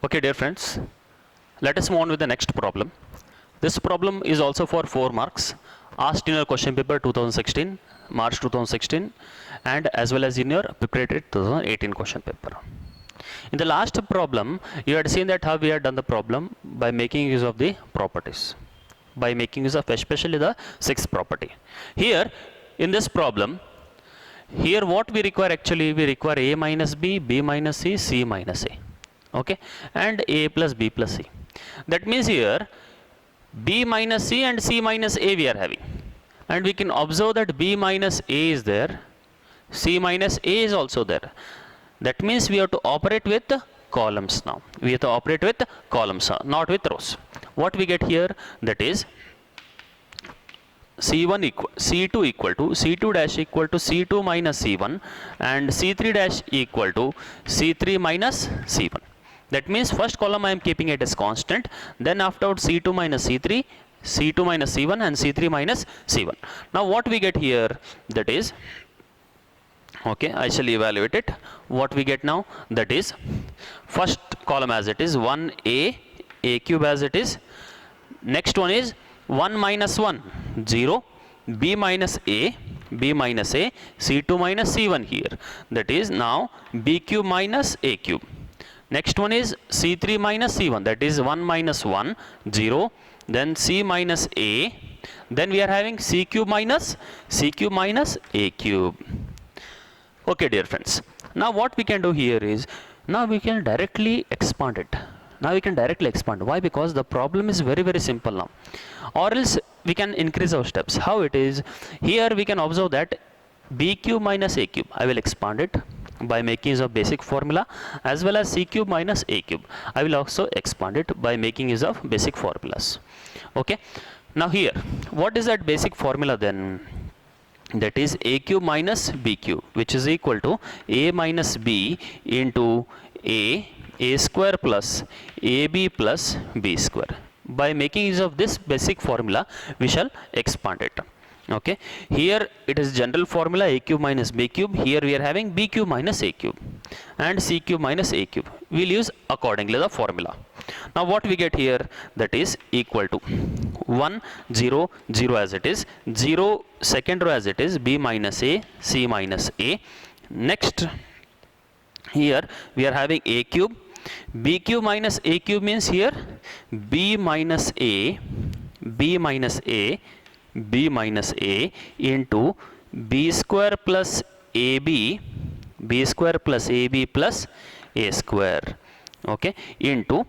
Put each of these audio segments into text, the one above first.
Okay, dear friends, let us move on with the next problem. This problem is also for 4 marks, asked in your question paper 2016, March 2016, and as well as in your preparatory 2018 question paper. In the last problem, you had seen that how we had done the problem by making use of the properties, by making use of especially the sixth property. Here, in this problem, here what we require actually, we require a minus b, b minus c, c minus a. Okay, and a plus b plus c. That means here b minus c and c minus a we are having, and we can observe that b minus a is there, c minus a is also there. That means we have to operate with columns now. We have to operate with columns, not with rows. What we get here, that is C1 equal C2 equal to C2 dash equal to C2 minus C1, and C3 dash equal to C3 minus C1. That means first column I am keeping it as constant, then afterwards C2 minus C3, C2 minus C1, and C3 minus C1. Now what we get here, that is, okay, I shall evaluate it. What we get now, that is, first column as it is 1a, a cube as it is. Next one is 1 minus 1, 0, b minus a, b minus a, c2 minus c1 here. That is now b cube minus a cube. Next one is c3 minus c1, that is 1 minus 1, 0, then c minus a, then we are having c cube minus a cube. Okay, dear friends, now what we can do here is, now we can directly expand it. Now we can directly expand. Why? Because the problem is very, very simple now. Or else we can increase our steps. How it is? Here we can observe that b cube minus a cube, I will expand it by making use of basic formula, as well as c cube minus a cube, I will also expand it by making use of basic formulas. Okay. Now here, what is that basic formula then? That is a cube minus b cube, which is equal to a minus b into a square plus ab plus b square. By making use of this basic formula, we shall expand it. Okay, here it is general formula a cube minus b cube. Here we are having b cube minus a cube and c cube minus a cube. We will use accordingly the formula. Now what we get here, that is equal to 1 0 0 as it is, 0 second row as it is, b minus a, c minus a. Next, here we are having a cube, b cube minus a cube means here b minus a, b minus a, b minus a into b square plus ab, b square plus ab plus a square. Okay, into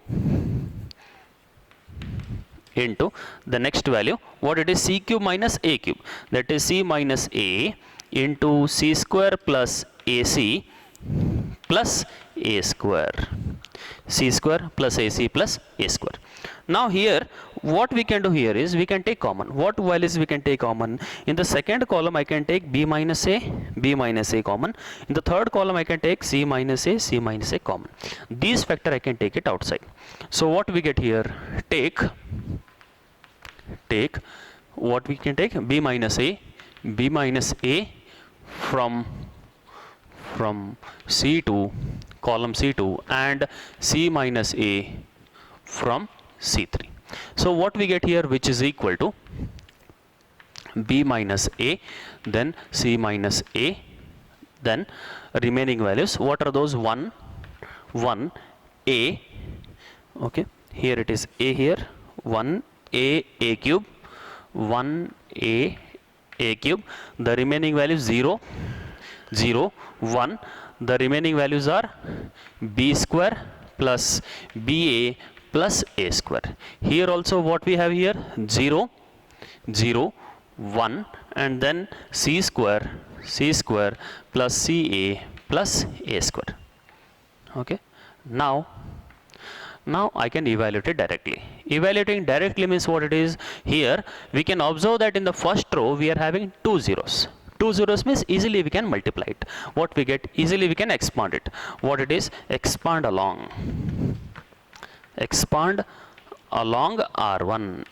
the next value, what it is, c cube minus a cube, that is c minus a into c square plus ac plus a square, c square plus ac plus a square. Now here what we can do here is, we can take common. What values we can take common? In the second column I can take b minus a common. In the third column I can take c minus a common. These factor I can take it outside. So what we get here, take what we can take, b minus a from C2, column C2, and c minus a from C3. So what we get here, which is equal to b minus a, then c minus a, then remaining values, what are those? 1 a, okay, here it is a, here 1 a cube, 1 a cube, the remaining values 0 0 1, the remaining values are b square plus ba plus a square. Here also what we have here, 0 0 1, and then c square plus ca plus a square. Okay, now I can evaluate it directly. Evaluating directly means what it is, here we can observe that in the first row we are having 2 zeros. 2 zeros means easily we can multiply it. What we get, easily we can expand it. What it is, expand along R1.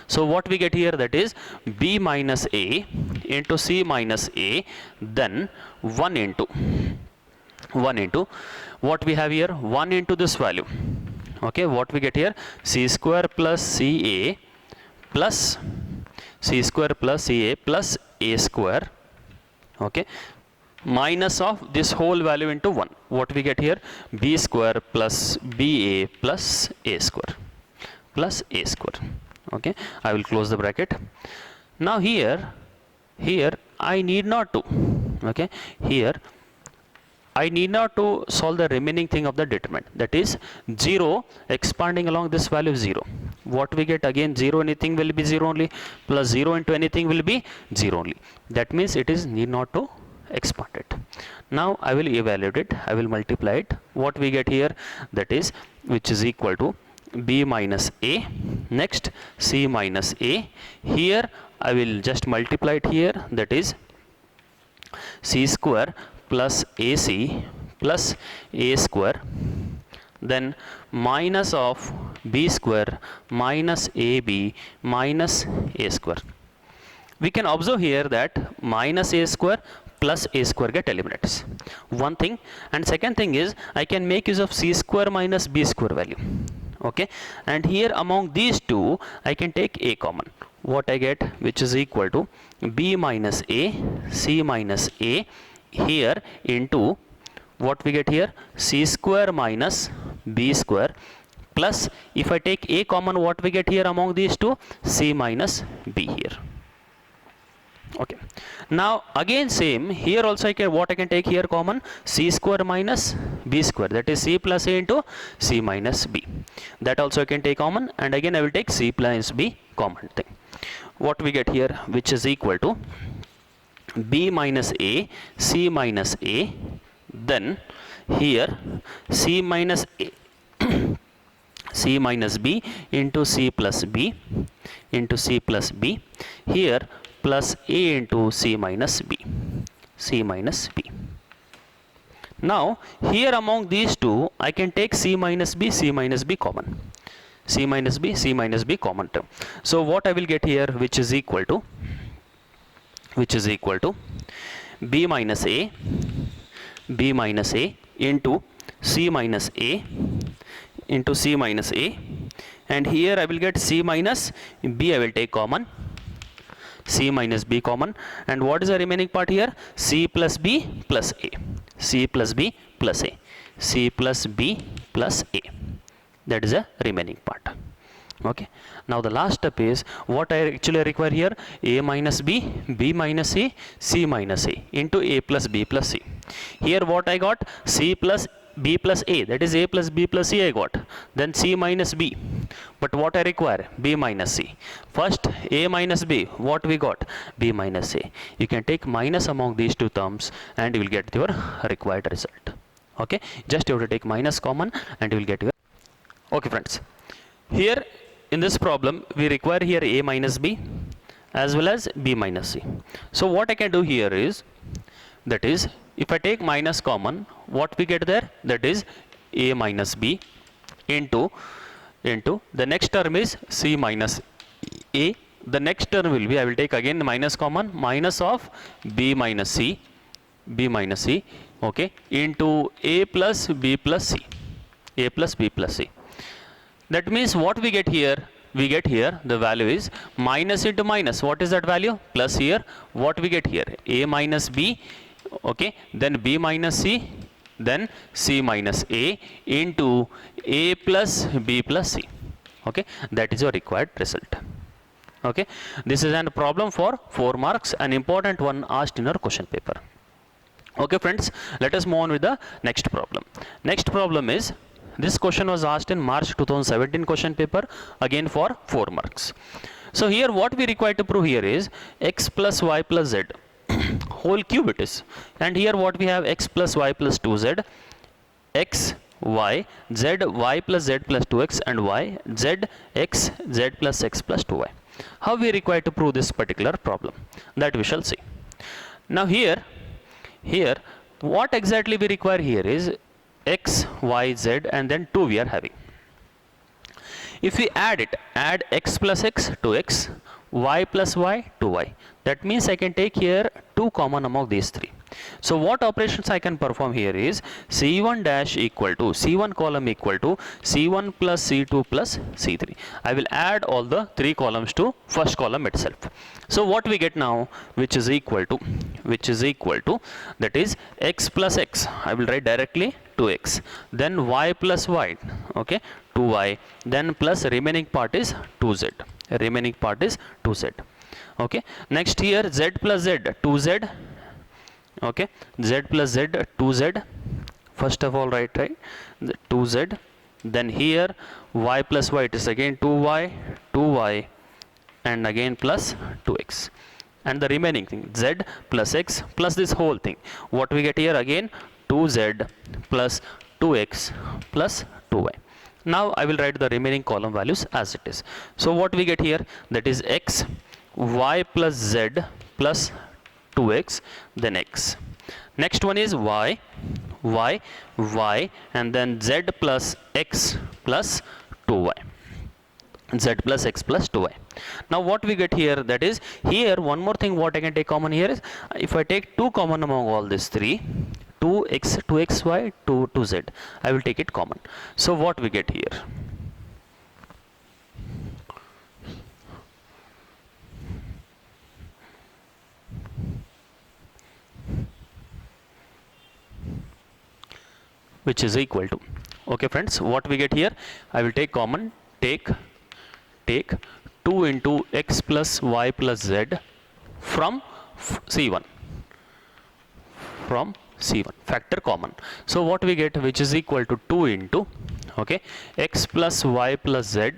So what we get here, that is b minus a into c minus a, then 1 into 1 into what we have here, 1 into this value. Okay, what we get here, c square plus ca plus c square plus ca plus a square, okay, minus of this whole value into 1. What we get here, b square plus ba plus a square plus a square. Okay, I will close the bracket. Now here I need not to, okay, here I need not to solve the remaining thing of the determinant, that is 0 expanding along this value 0. What we get again, 0 anything will be 0 only, plus 0 into anything will be 0 only. That means it is need not to expand it. Now I will evaluate it, I will multiply it. What we get here, that is which is equal to b minus a, next c minus a. Here I will just multiply it here, that is c square plus ac plus a square, then minus of b square minus ab minus a square. We can observe here that minus a square plus a square get eliminates. One thing, and second thing is I can make use of c square minus b square value. Okay, and here among these two I can take a common. What I get, which is equal to b minus a, c minus a, here into what we get here, c square minus b square plus, if I take a common, what we get here among these two, c minus b here. Okay, now again same here also I can, what I can take here common, c square minus b square, that is c plus a into c minus b. That also I can take common, and again I will take c plus b common thing. What we get here, which is equal to b minus a, c minus a, then here c minus a c minus b into c plus b into c plus b, here plus a into c minus b, c minus b. Now here among these two I can take c minus b common, c minus b common term. So what I will get here, which is equal to b minus a into c minus a into c minus a, and here I will get c minus b, I will take common, c minus b common, and what is the remaining part here, c plus b plus a, c plus b plus a, c plus b plus a, that is the remaining part. Okay, now the last step is what I actually require here, a minus b, b minus a, c minus a into a plus b plus c. Here what I got, c plus b plus a, that is a plus b plus c I got, then c minus b, but what I require, b minus c. First a minus b, what we got, b minus a. You can take minus among these two terms and you will get your required result. Okay, just you have to take minus common and you will get your. Okay friends, here in this problem we require here a minus b as well as b minus c. So what I can do here is, that is if I take minus common, what we get there, that is a minus b into the next term is c minus a. The next term will be, I will take again minus common, minus of b minus c, okay, into a plus b plus c, a plus b plus c. That means what we get here, the value is minus into minus, what is that value, plus here what we get here, a minus b, okay, then b minus c, then c minus a into a plus b plus c. Okay, that is your required result. Okay, this is a problem for 4 marks, an important one asked in our question paper. Okay friends, let us move on with the next problem. Next problem is, this question was asked in March 2017 question paper, again for 4 marks. So here what we require to prove here is x plus y plus z whole cube it is, and here what we have, x plus y plus 2z, x y z y plus z plus 2x, and y z x z plus x plus 2y. How we require to prove this particular problem, that we shall see. Now here what exactly we require here is x, y, z, and then 2 we are having. If we add it, add x plus x to x, y plus y to y. That means I can take here 2 common among these 3. So what operations I can perform here is C1 dash equal to C1 column equal to C1 plus C2 plus C3. I will add all the three columns to first column itself. So what we get now, which is equal to that is x plus x. I will write directly 2x, then y plus y, okay, 2y, then plus remaining part is 2z. Remaining part is 2z. Okay, next here z plus z, 2z. Okay, z plus z, 2z. First of all, right, 2z. Then here y plus y, it is again 2y, and again plus 2x. And the remaining thing, z plus x plus this whole thing. What we get here again, 2z plus 2x plus 2y. Now I will write the remaining column values as it is. So what we get here, that is x, y plus z plus 2x, then x. Next one is y, and then z plus x plus 2y. Z plus x plus 2y. Now what we get here, that is here one more thing what I can take common here is, if I take 2 common among all these 3, 2x, 2xy, 2z, I will take it common. So what we get here, which is equal to, okay friends, what we get here, I will take common, take 2 into x plus y plus z from C1, factor common. So what we get, which is equal to 2 into, okay, x plus y plus z,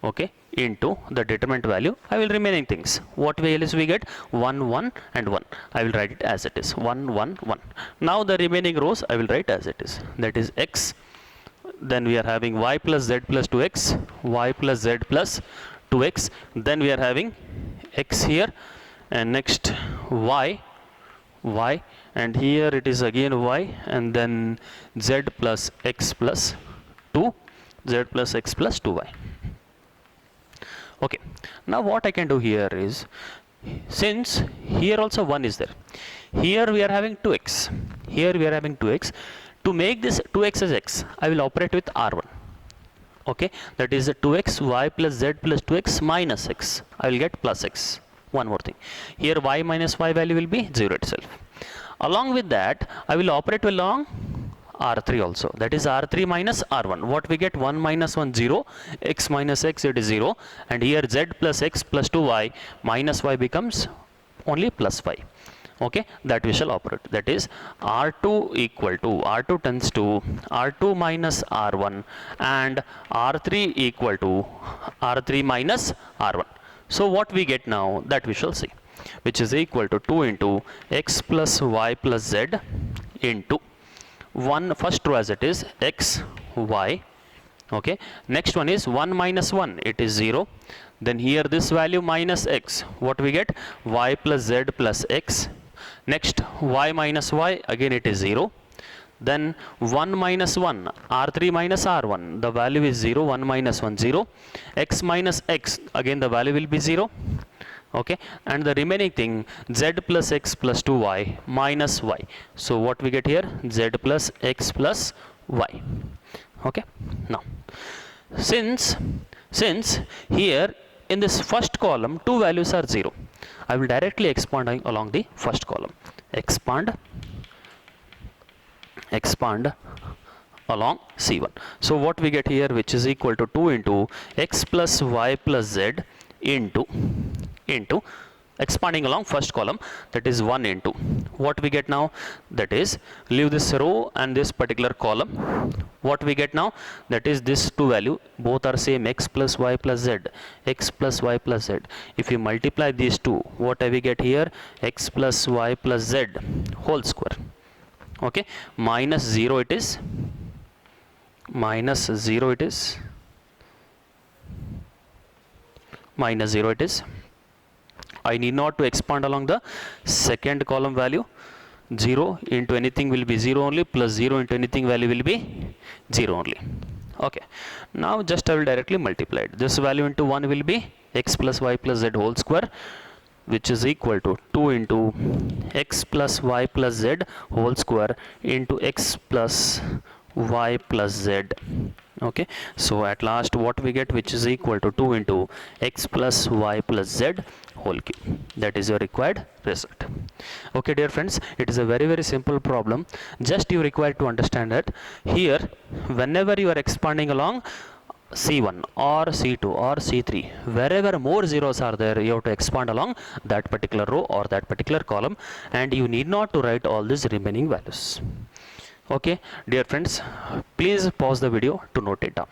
okay, into the determinant value. I will remaining things. What else we get, 1, 1 and 1. I will write it as it is, 1, 1, 1. Now the remaining rows I will write as it is. That is x. Then we are having y plus z plus 2x, y plus z plus 2x. Then we are having x here, and next y, and here it is again y, and then z plus x plus 2, z plus x plus 2y. Okay, now what I can do here is, since here also 1 is there, here we are having 2x, to make this 2x as x, I will operate with R1. Okay, that is 2x y plus z plus 2x minus x. I will get plus x. One more thing, here y minus y value will be 0 itself. Along with that, I will operate along R3 also, that is R3 minus R1. What we get, 1 minus 1, 0, x minus x, it is 0, and here z plus x plus 2y minus y becomes only plus y. Okay, that we shall operate, that is R2 equal to, R2 tends to R2 minus R1, and R3 equal to R3 minus R1. So what we get now, that we shall see, which is equal to 2 into x plus y plus z into 1 first row as it is, x, y. Okay, next one is 1 minus 1, it is 0. Then here this value minus x, what we get, y plus z plus x. Next y minus y, again it is 0. Then 1 minus 1, R3 minus R1, the value is 0, 1 minus 1, 0. X minus x, again the value will be 0. Okay, and the remaining thing, z plus x plus 2y minus y. So what we get here, z plus x plus y. Okay, now since here in this first column 2 values are 0, I will directly expand along the first column. Expand along C1. So what we get here, which is equal to 2 into x plus y plus z into expanding along first column, that is 1 into, what we get now, that is leave this row and this particular column. What we get now, that is this 2 value, both are same, x plus y plus z, x plus y plus z. If you multiply these two, what we get here, x plus y plus z whole square. Okay, minus 0 it is, minus 0 it is, minus 0 it is. I need not to expand along the second column value. 0 into anything will be 0 only, plus 0 into anything value will be 0 only. Okay, now just I will directly multiply it. This value into 1 will be x plus y plus z whole square, which is equal to 2 into x plus y plus z whole square into x plus y plus z. Okay, so at last what we get, which is equal to 2 into x plus y plus z whole cube. That is your required result. Okay dear friends, it is a very simple problem. Just you require to understand that here whenever you are expanding along C1 or C2 or C3, wherever more zeros are there, you have to expand along that particular row or that particular column, and you need not to write all these remaining values. Okay dear friends, please pause the video to note it down.